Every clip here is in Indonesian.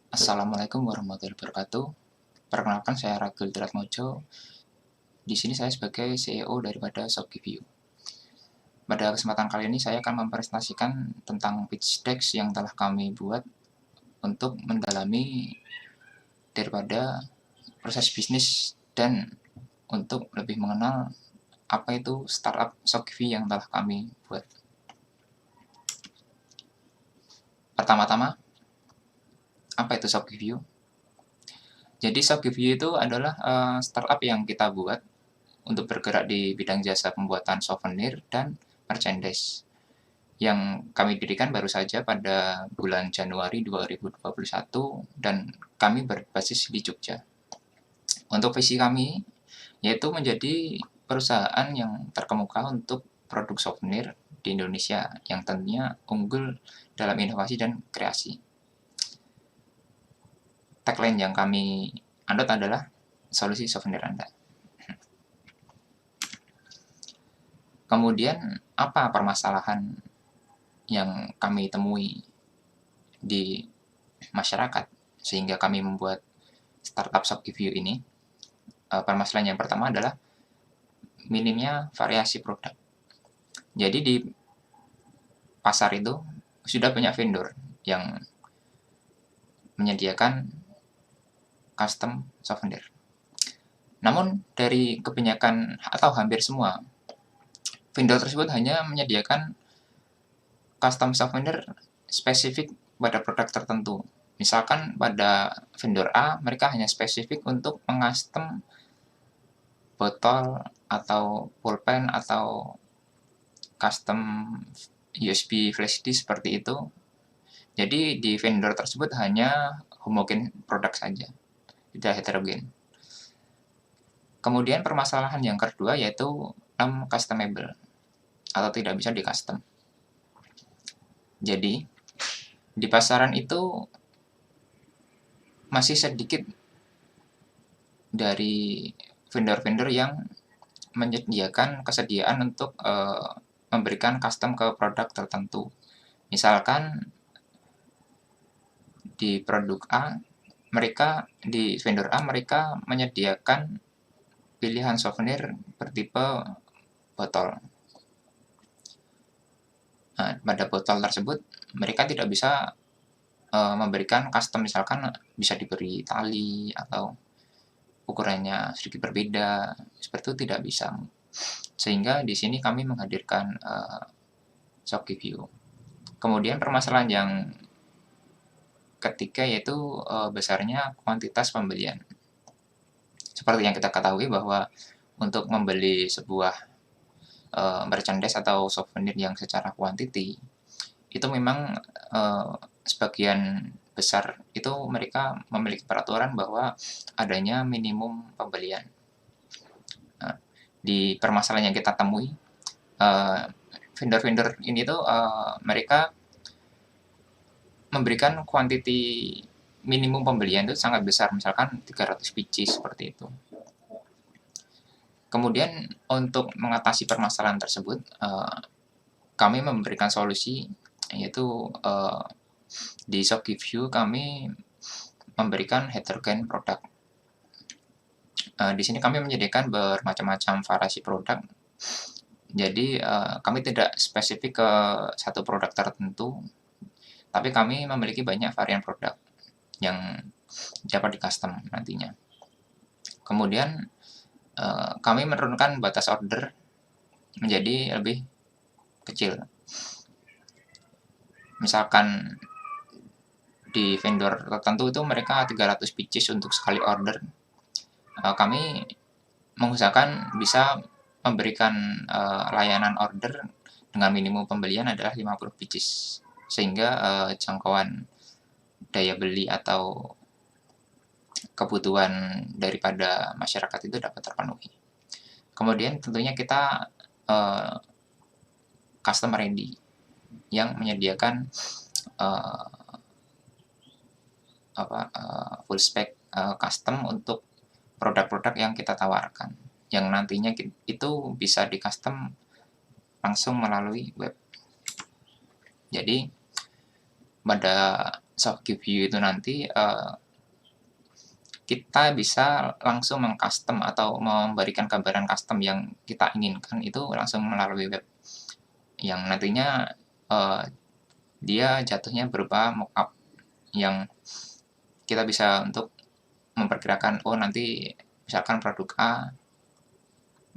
Assalamualaikum warahmatullahi wabarakatuh. Perkenalkan saya Ragil Tratmojo. Di sini saya sebagai CEO daripada Shopee. Pada kesempatan kali ini saya akan mempresentasikan tentang pitch deck yang telah kami buat untuk mendalami daripada proses bisnis dan untuk lebih mengenal apa itu startup Shopee yang telah kami buat. Pertama-tama, apa itu Shopee? Jadi Shopee itu adalah startup yang kita buat untuk bergerak di bidang jasa pembuatan souvenir dan merchandise yang kami dirikan baru saja pada bulan Januari 2021 dan kami berbasis di Jogja. Untuk visi kami yaitu menjadi perusahaan yang terkemuka untuk produk souvenir di Indonesia yang tentunya unggul dalam inovasi dan kreasi. Tagline yang kami anut adalah solusi souvenir Anda. Kemudian, apa permasalahan yang kami temui di masyarakat sehingga kami membuat startup Shopee ini? Permasalahan yang pertama adalah minimnya variasi produk. Jadi di pasar itu sudah banyak vendor yang menyediakan custom souvenir. Namun dari kebanyakan atau hampir semua vendor tersebut hanya menyediakan custom souvenir spesifik pada produk tertentu. Misalkan pada vendor A, mereka hanya spesifik untuk mengcustom botol atau pulpen atau custom USB flash disk seperti itu. Jadi di vendor tersebut hanya homogen produk saja, tidak heterogen. Kemudian permasalahan yang kedua yaitu non-customable atau tidak bisa di-custom. Jadi di pasaran itu masih sedikit dari vendor-vendor yang menyediakan kesediaan untuk memberikan custom ke produk tertentu. Misalkan di produk A, di vendor A mereka menyediakan pilihan souvenir bertipe botol. Nah, pada botol tersebut mereka tidak bisa memberikan custom, misalkan bisa diberi tali atau ukurannya sedikit berbeda, seperti itu tidak bisa. Sehingga di sini kami menghadirkan Shopee. Kemudian permasalahan yang ketiga yaitu besarnya kuantitas pembelian. Seperti yang kita ketahui bahwa untuk membeli sebuah merchandise atau souvenir yang secara kuantiti itu memang sebagian besar itu mereka memiliki peraturan bahwa adanya minimum pembelian. Nah, di permasalahan yang kita temui, vendor-vendor ini tuh mereka memberikan kuantiti minimum pembelian itu sangat besar, misalkan 300 biji seperti itu. Kemudian untuk mengatasi permasalahan tersebut, kami memberikan solusi yaitu di Shopee kami memberikan heterogen produk. Di sini kami menyediakan bermacam-macam variasi produk. Jadi kami tidak spesifik ke satu produk tertentu, tapi kami memiliki banyak varian produk yang dapat di-custom nantinya. Kemudian kami menurunkan batas order menjadi lebih kecil. Misalkan di vendor tertentu itu mereka 300 pieces untuk sekali order. Kami mengusahakan bisa memberikan layanan order dengan minimum pembelian adalah 50 pieces, sehingga jangkauan daya beli atau kebutuhan daripada masyarakat itu dapat terpenuhi. Kemudian tentunya kita customer ready yang menyediakan full spec custom untuk produk-produk yang kita tawarkan, yang nantinya itu bisa di-custom langsung melalui web. Jadi pada soft view itu nanti kita bisa langsung meng-custom atau memberikan gambaran custom yang kita inginkan itu langsung melalui web. Yang nantinya dia jatuhnya berupa mockup yang kita bisa untuk memperkirakan, oh nanti misalkan produk A,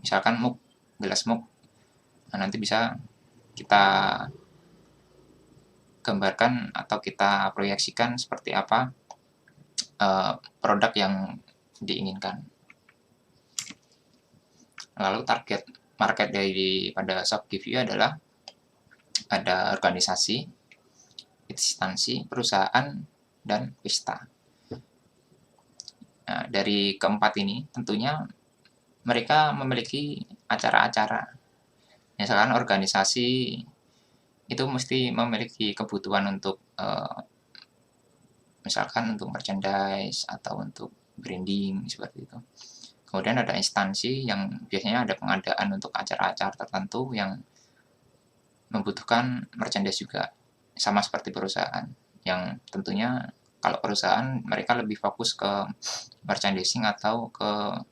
misalkan mug, gelas mug, nah nanti bisa kita gambarkan atau kita proyeksikan seperti apa produk yang diinginkan. Lalu target market daripada ShopGive adalah ada organisasi, instansi, perusahaan, dan pesta. Nah, dari keempat ini tentunya mereka memiliki acara-acara. Misalkan organisasi itu mesti memiliki kebutuhan untuk misalkan untuk merchandise atau untuk branding seperti itu. Kemudian ada instansi yang biasanya ada pengadaan untuk acara-acara tertentu yang membutuhkan merchandise juga, sama seperti perusahaan. Yang tentunya kalau perusahaan mereka lebih fokus ke merchandising atau ke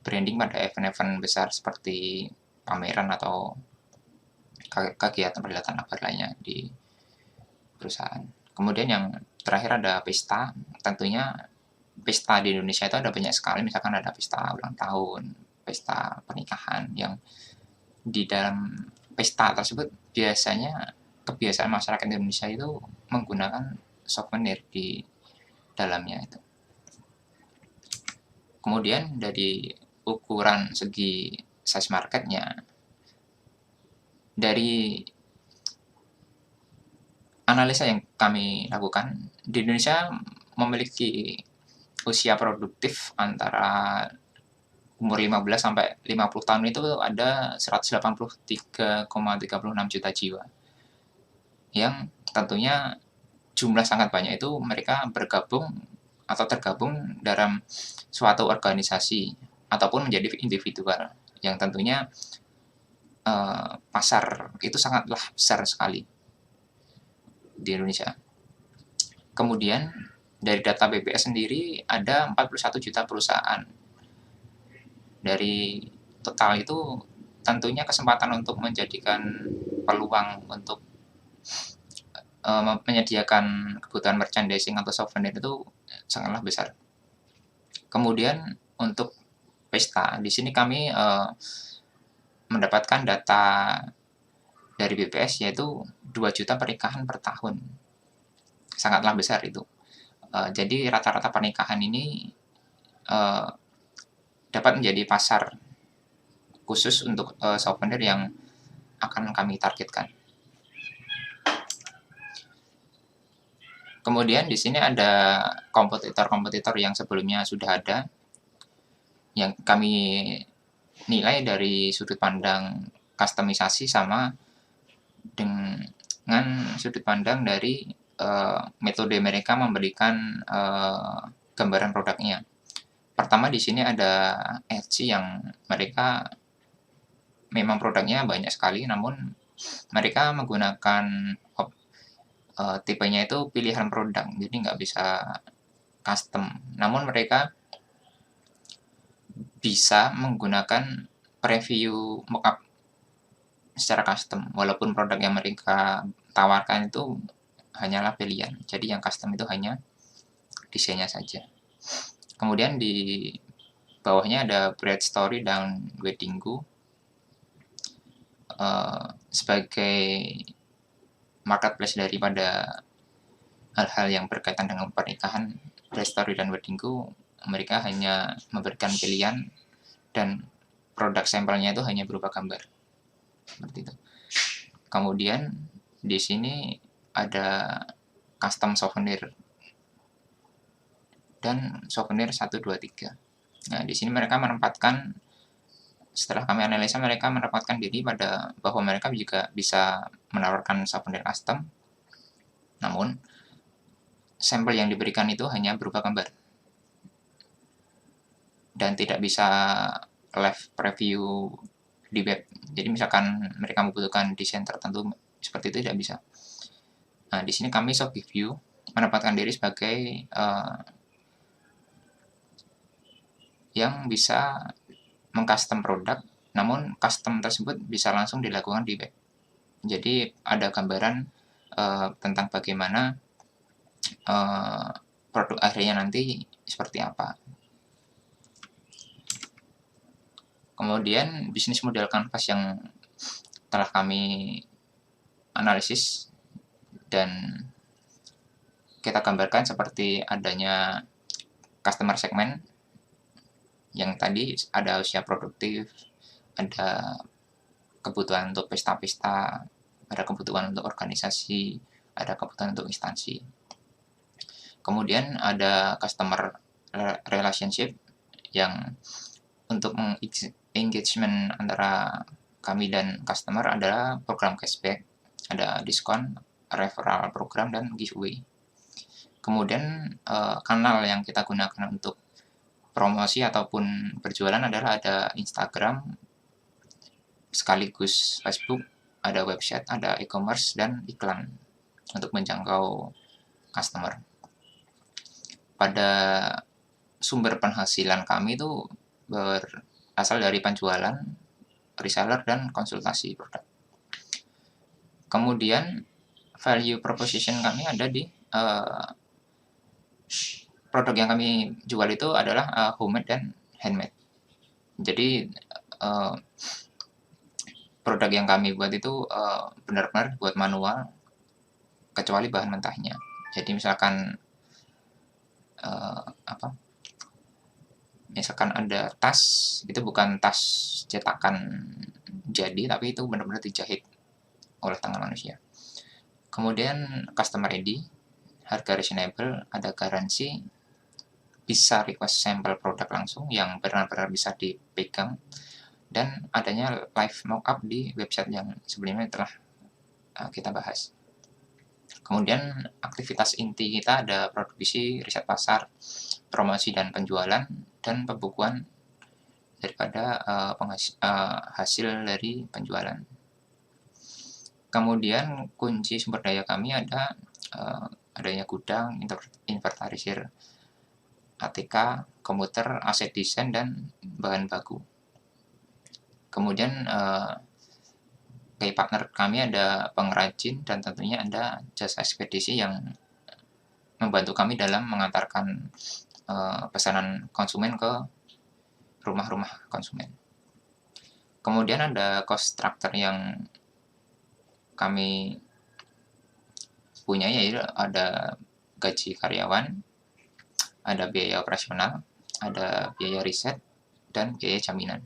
branding pada event-event besar seperti pameran atau kegiatan perhelatan akbar lainnya di perusahaan. Kemudian yang terakhir ada pesta. Tentunya pesta di Indonesia itu ada banyak sekali, misalkan ada pesta ulang tahun, pesta pernikahan, yang di dalam pesta tersebut biasanya kebiasaan masyarakat Indonesia itu menggunakan souvenir di dalamnya itu. Kemudian dari ukuran segi size marketnya, dari analisa yang kami lakukan, di Indonesia memiliki usia produktif antara umur 15 sampai 50 tahun itu ada 183,36 juta jiwa. Yang tentunya jumlah sangat banyak itu mereka bergabung atau tergabung dalam suatu organisasi ataupun menjadi individual yang tentunya pasar itu sangatlah besar sekali di Indonesia. Kemudian dari data BPS sendiri ada 41 juta perusahaan. Dari total itu tentunya kesempatan untuk menjadikan peluang untuk menyediakan kebutuhan merchandising atau souvenir itu sangatlah besar. Kemudian untuk pesta, di sini kami mendapatkan data dari BPS yaitu 2 juta pernikahan per tahun. Sangatlah besar itu. Jadi rata-rata pernikahan ini dapat menjadi pasar khusus untuk souvenir yang akan kami targetkan. Kemudian di sini ada kompetitor-kompetitor yang sebelumnya sudah ada, yang kami nilai dari sudut pandang customisasi sama dengan sudut pandang dari metode mereka memberikan gambaran produknya. Pertama di sini ada Etsy yang mereka memang produknya banyak sekali, namun mereka menggunakan tipenya itu pilihan produk, jadi nggak bisa custom. Namun mereka bisa menggunakan preview mockup secara custom, walaupun produk yang mereka tawarkan itu hanyalah pilihan. Jadi yang custom itu hanya desainnya saja. Kemudian di bawahnya ada Bride Story dan Wedding Go sebagai marketplace daripada hal-hal yang berkaitan dengan pernikahan. Bride Story dan Wedding Go mereka hanya memberikan pilihan dan produk sampelnya itu hanya berupa gambar seperti itu. Kemudian di sini ada custom souvenir dan souvenir 1, 2, 3. Nah, di sini mereka menempatkan, setelah kami analisa, mereka menempatkan diri pada bahwa mereka juga bisa menawarkan souvenir custom, namun sampel yang diberikan itu hanya berupa gambar dan tidak bisa live preview di web. Jadi misalkan mereka membutuhkan desain tertentu seperti itu tidak bisa. Nah, di sini kami ShopGive menempatkan diri sebagai yang bisa mengcustom produk, namun custom tersebut bisa langsung dilakukan di web. Jadi ada gambaran tentang bagaimana produk akhirnya nanti seperti apa. Kemudian bisnis model Canvas yang telah kami analisis dan kita gambarkan seperti adanya customer segment yang tadi ada usia produktif, ada kebutuhan untuk pesta-pesta, ada kebutuhan untuk organisasi, ada kebutuhan untuk instansi. Kemudian ada customer relationship yang untuk engagement antara kami dan customer adalah program cashback, ada diskon, referral program, dan giveaway. Kemudian kanal yang kita gunakan untuk promosi ataupun berjualan adalah ada Instagram, sekaligus Facebook, ada website, ada e-commerce, dan iklan untuk menjangkau customer. Pada sumber penghasilan kami itu berasal dari penjualan, reseller, dan konsultasi produk. Kemudian value proposition kami ada di produk yang kami jual itu adalah homemade dan handmade. Jadi produk yang kami buat itu benar-benar buat manual, kecuali bahan mentahnya. Jadi misalkan misalkan ada tas, itu bukan tas cetakan jadi, tapi itu benar-benar dijahit oleh tangan manusia. Kemudian customer ready, harga reasonable, ada garansi, bisa request sampel produk langsung yang benar-benar bisa dipegang, dan adanya live mockup di website yang sebelumnya telah kita bahas. Kemudian aktivitas inti kita ada produksi, riset pasar, promosi dan penjualan, dan pembukuan daripada hasil dari penjualan. Kemudian kunci sumber daya kami ada adanya gudang, inventarisir, ATK, komputer, aset desain, dan bahan baku. Kemudian key partner kami ada pengrajin dan tentunya ada jasa ekspedisi yang membantu kami dalam mengantarkan pesanan konsumen ke rumah-rumah konsumen. Kemudian ada cost structure yang kami punya, yaitu ada gaji karyawan, ada biaya operasional, ada biaya riset, dan biaya jaminan.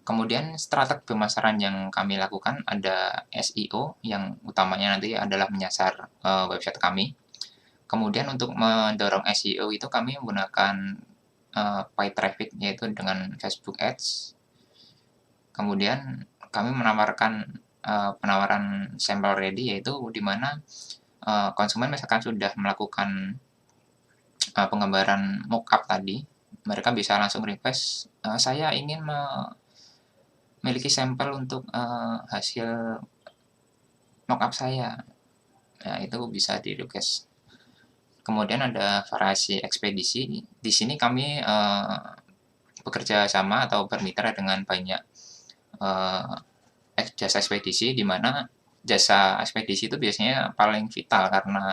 Kemudian strategi pemasaran yang kami lakukan ada SEO yang utamanya nanti adalah menyasar website kami. Kemudian untuk mendorong SEO itu kami menggunakan paid traffic, yaitu dengan Facebook Ads. Kemudian kami menawarkan penawaran sampel ready, yaitu di mana konsumen misalkan sudah melakukan penggambaran mockup tadi, mereka bisa langsung request, saya ingin memiliki sampel untuk hasil mockup saya. Nah, itu bisa di-request. Kemudian ada variasi ekspedisi. Di sini kami bekerja sama atau bermitra dengan banyak jasa ekspedisi, di mana jasa ekspedisi itu biasanya paling vital karena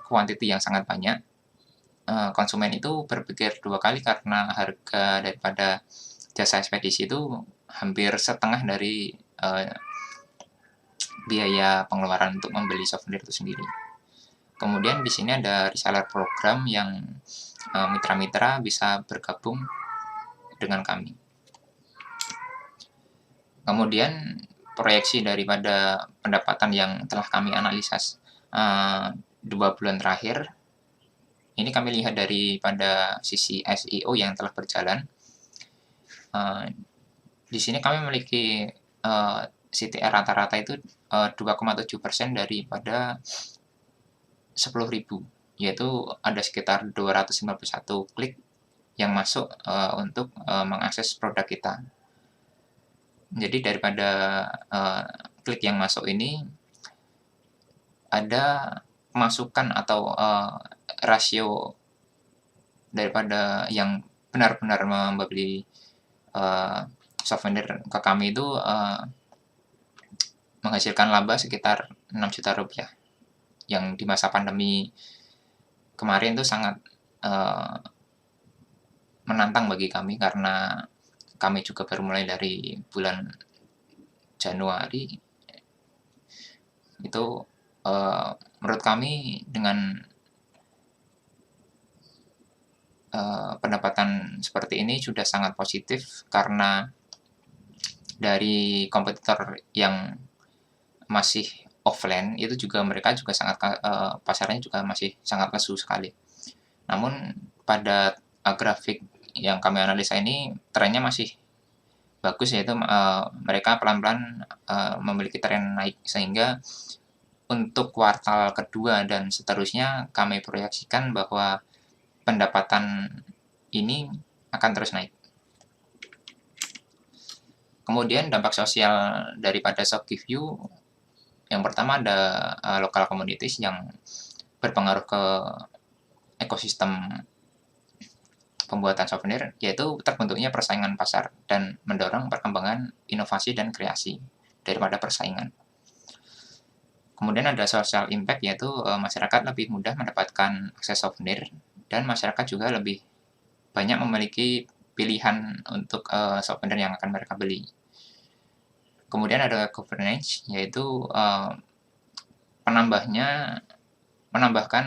kuantiti yang sangat banyak. Konsumen itu berpikir 2 kali karena harga daripada jasa ekspedisi itu hampir setengah dari biaya pengeluaran untuk membeli souvenir itu sendiri. Kemudian di sini ada reseller program yang mitra-mitra bisa bergabung dengan kami. Kemudian proyeksi daripada pendapatan yang telah kami analisis 2 bulan terakhir, ini kami lihat daripada sisi SEO yang telah berjalan. Di sini kami memiliki CTR rata-rata itu 2,7% daripada 10.000, yaitu ada sekitar 251 klik yang masuk untuk mengakses produk kita. Jadi daripada klik yang masuk ini ada masukan atau, rasio daripada yang benar-benar membeli, eee, souvenir ke kami itu, menghasilkan laba sekitar Rp6.000.000, yang di masa pandemi kemarin itu sangat, eee, menantang bagi kami karena kami juga baru mulai dari bulan Januari. Itu, menurut kami dengan, pendapatan seperti ini sudah sangat positif karena dari kompetitor yang masih offline itu juga mereka juga sangat pasarnya juga masih sangat lesu sekali. Namun pada, grafik yang kami analisa ini trennya masih bagus, yaitu, mereka pelan-pelan, memiliki tren naik sehingga untuk kuartal kedua dan seterusnya kami proyeksikan bahwa pendapatan ini akan terus naik. Kemudian dampak sosial daripada Shopee yang pertama ada, local communities yang berpengaruh ke ekosistem pembuatan souvenir, yaitu terbentuknya persaingan pasar dan mendorong perkembangan inovasi dan kreasi daripada persaingan. Kemudian ada social impact, yaitu, masyarakat lebih mudah mendapatkan akses souvenir dan masyarakat juga lebih banyak memiliki pilihan untuk, souvenir yang akan mereka beli. Kemudian ada governance, yaitu, menambahkan,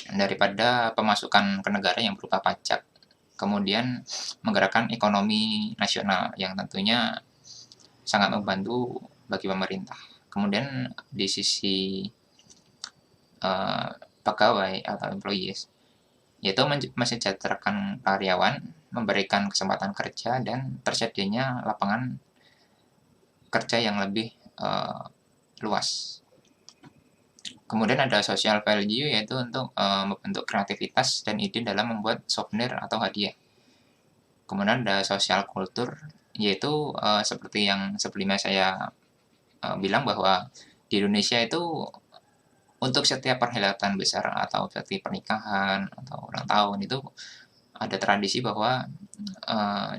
daripada pemasukan ke negara yang berupa pajak, kemudian menggerakkan ekonomi nasional yang tentunya sangat membantu bagi pemerintah. Kemudian di sisi, pegawai atau employees, yaitu mensejahterakan karyawan, memberikan kesempatan kerja, dan tersedianya lapangan kerja yang lebih, luas. Kemudian ada social value, yaitu untuk, membentuk kreativitas dan ide dalam membuat souvenir atau hadiah. Kemudian ada social culture, yaitu, seperti yang sebelumnya saya, bilang bahwa di Indonesia itu untuk setiap perhelatan besar atau seperti pernikahan atau ulang tahun itu ada tradisi bahwa,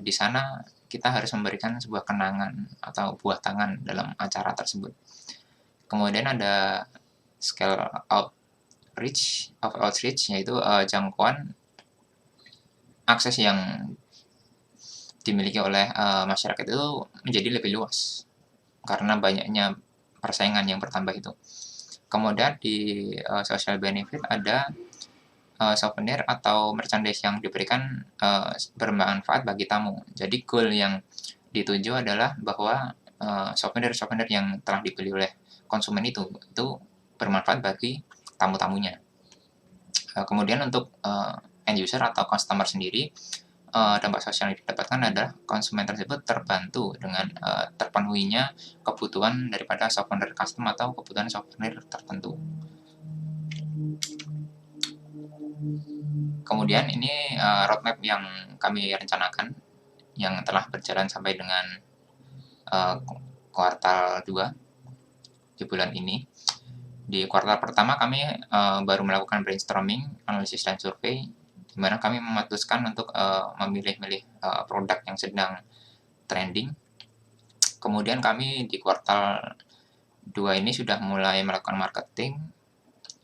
di sana kita harus memberikan sebuah kenangan atau buah tangan dalam acara tersebut. Kemudian ada scale outreach, yaitu, jangkauan akses yang dimiliki oleh, masyarakat itu menjadi lebih luas, karena banyaknya persaingan yang bertambah itu. Kemudian di, social benefit ada, souvenir atau merchandise yang diberikan, bermanfaat bagi tamu. Jadi goal yang dituju adalah bahwa, souvenir-souvenir yang telah dibeli oleh konsumen itu bermanfaat bagi tamu-tamunya. Kemudian untuk, end user atau customer sendiri, dampak sosial yang didapatkan adalah konsumen tersebut terbantu dengan, terpenuhinya kebutuhan daripada souvenir custom atau kebutuhan souvenir tertentu. Kemudian ini, roadmap yang kami rencanakan, yang telah berjalan sampai dengan, kuartal 2 di bulan ini. Di kuartal pertama kami, baru melakukan brainstorming, analisis, dan survei, di mana kami memutuskan untuk, memilih-milih, produk yang sedang trending. Kemudian kami di kuartal 2 ini sudah mulai melakukan marketing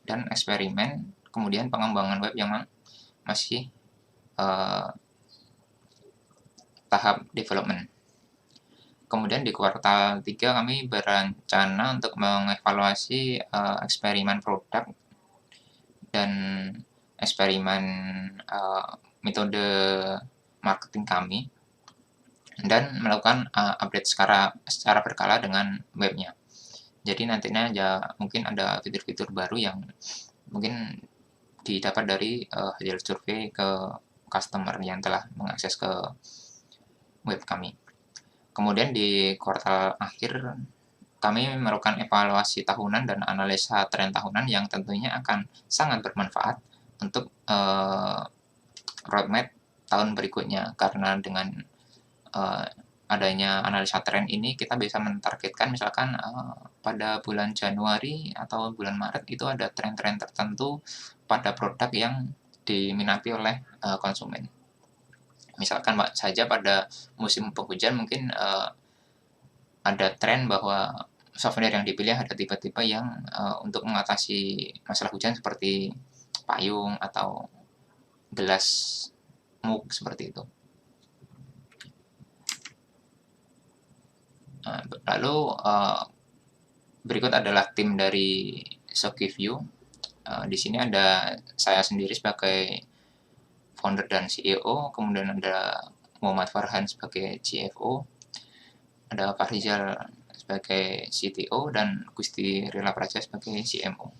dan eksperimen, kemudian pengembangan web yang masih, tahap development. Kemudian di kuartal 3 kami berencana untuk mengevaluasi, eksperimen produk dan eksperimen, metode marketing kami, dan melakukan, update secara berkala dengan webnya. Jadi nantinya mungkin ada fitur-fitur baru yang mungkin didapat dari, hasil survei ke customer yang telah mengakses ke web kami. Kemudian di kuartal akhir, kami melakukan evaluasi tahunan dan analisa tren tahunan yang tentunya akan sangat bermanfaat untuk, roadmap tahun berikutnya. Karena dengan, adanya analisa tren ini kita bisa mentargetkan misalkan pada bulan Januari atau bulan Maret itu ada tren-tren tertentu pada produk yang diminati oleh konsumen. Misalkan saja pada musim penghujan mungkin ada tren bahwa souvenir yang dipilih ada tipe-tipe yang untuk mengatasi masalah hujan seperti payung atau gelas mug seperti itu. Lalu berikut adalah tim dari SoftGiveU. Di sini ada saya sendiri sebagai founder dan CEO, kemudian ada Muhammad Farhan sebagai CFO, ada Fahrizal sebagai CTO, dan Gusti Rila Praja sebagai CMO.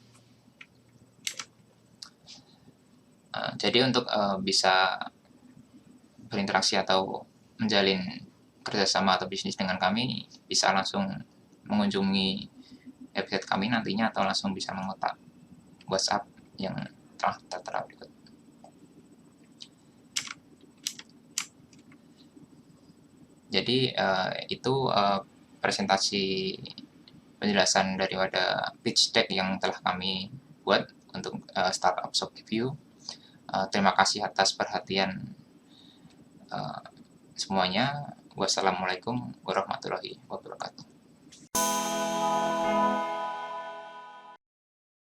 Jadi untuk bisa berinteraksi atau menjalin kerjasama atau bisnis dengan kami, bisa langsung mengunjungi website kami nantinya atau langsung bisa mengontak WhatsApp yang telah tertera berikut. Jadi itu presentasi penjelasan daripada pitch deck yang telah kami buat untuk startup SoftGiveU. Terima kasih atas perhatian semuanya. Wassalamualaikum warahmatullahi wabarakatuh.